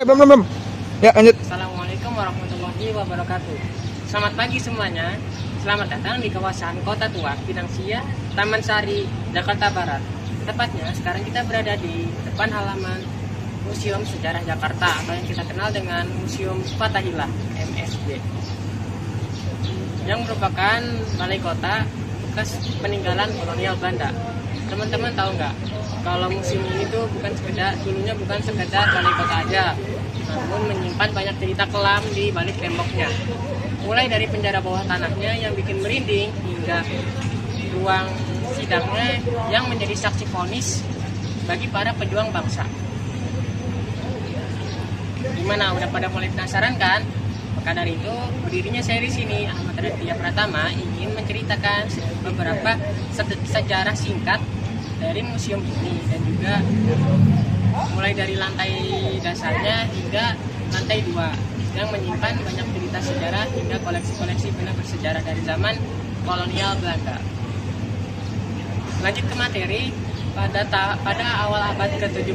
Belum. Ya, lanjut. Assalamualaikum warahmatullahi wabarakatuh. Selamat pagi semuanya. Selamat datang di kawasan Kota Tua, Pinangsia, Taman Sari, Jakarta Barat. Tepatnya sekarang kita berada di depan halaman Museum Sejarah Jakarta atau yang kita kenal dengan Museum Fathahillah (MSJ), yang merupakan balai kota bekas peninggalan kolonial Belanda. Teman-teman tahu nggak kalau museum ini tuh dulunya bukan sekedar balai kota aja, namun menyimpan banyak cerita kelam di balik temboknya. Mulai dari penjara bawah tanahnya yang bikin merinding hingga ruang sidangnya yang menjadi saksi vonis bagi para pejuang bangsa. Gimana, udah pada mulai penasaran kan? Maka dari itu, berdirinya seri sini Ahmad Raditya Pratama ingin menceritakan beberapa sejarah singkat dari museum ini, dan juga mulai dari lantai dasarnya hingga lantai 2 yang menyimpan banyak cerita sejarah hingga koleksi-koleksi benda bersejarah dari zaman kolonial Belanda. Lanjut ke materi, pada awal abad ke-17,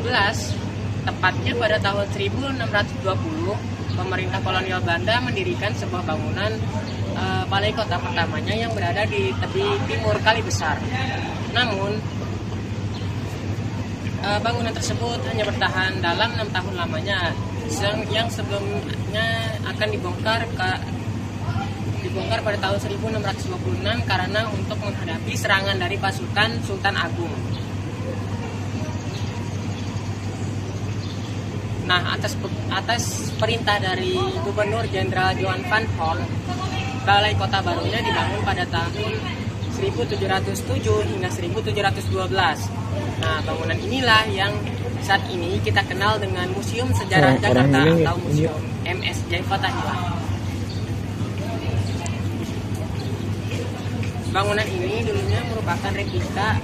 tepatnya pada tahun 1620, pemerintah kolonial Belanda mendirikan sebuah bangunan balai kota pertamanya yang berada di tepi timur Kali Besar. Namun, bangunan tersebut hanya bertahan dalam 6 tahun lamanya, yang sebelumnya akan dibongkar pada tahun 1626 karena untuk menghadapi serangan dari pasukan Sultan Agung. Nah, atas perintah dari Gubernur Jenderal Johan van Hollen, balai kota barunya dibangun pada tahun 1707 hingga 1712. Nah, bangunan inilah yang saat ini kita kenal dengan Museum Sejarah Jakarta atau Museum MSJ Fathahillah. Bangunan ini dulunya merupakan replika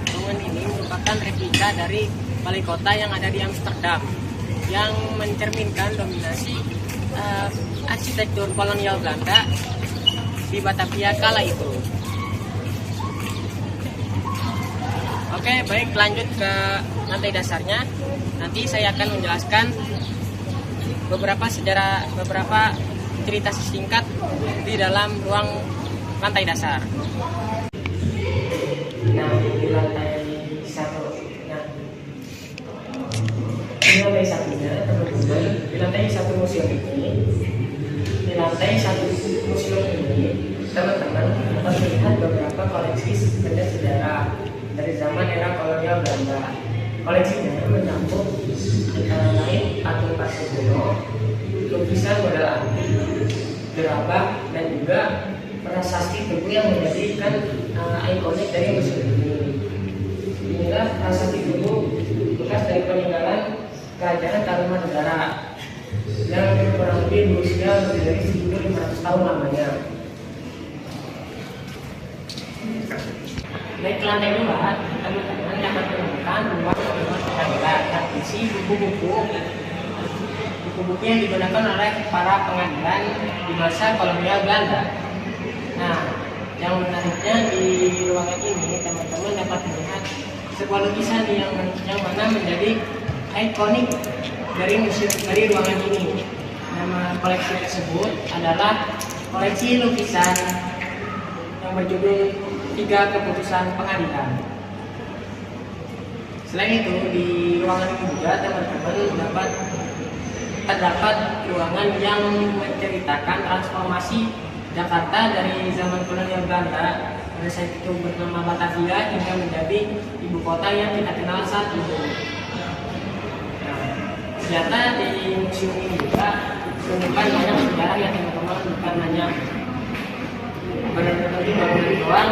dari balai kota yang ada di Amsterdam, yang mencerminkan dominasi arsitektur kolonial Belanda di Batavia kala itu. Oke, baik, lanjut ke lantai dasarnya. Nanti saya akan menjelaskan beberapa cerita singkat di dalam ruang lantai dasar. Nah, di lantai 1. Nah, ini lantai satunya, teman-teman. Di lantai 1 museum ini, teman-teman dapat melihat beberapa koleksi benda sejarah dari zaman era kolonial Belanda. Koleksinya mencakup antara lain patung-patung kuno, lukisan model antik, gerabah, dan juga prasasti tugu yang menjadikan ikonik dari museum ini. Inilah prasasti tugu bekas dari peninggalan Kerajaan Tarumanegara yang kurang lebih berusia lebih dari 1.500 tahun lamanya. Baik, lantai 2, teman-teman dapat menemukan ruang pengadilan yang berisi buku-buku yang digunakan oleh para pengadilan di masa kolonial Belanda. Nah, yang menariknya di ruangan ini, teman-teman dapat melihat sebuah lukisan yang mana menjadi ikonik dari ruangan ini. Nama koleksi tersebut adalah koleksi lukisan yang berjudul 3 Keputusan Pengadilan. Selain itu, di ruangan ini juga teman-teman terdapat ruangan yang menceritakan transformasi Jakarta dari zaman kolonial Belanda pada saat itu bernama Batavia hingga menjadi ibu kota yang kita kenal saat ini. Ternyata di museum ini juga menyimpan banyak sejarah yang teman-teman bukan hanya benar-benar di bangunan doang.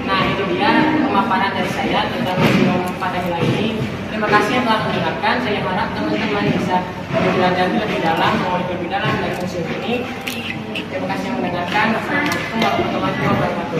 Nah, itu dia pemaparan dari saya tentang Museum Fathahillah ini. Terima kasih yang telah mendengarkan. Saya harap teman-teman bisa belajar lebih dalam dari museum ini. Terima kasih yang mendengarkan. Assalamualaikum warahmatullahi wabarakatuh.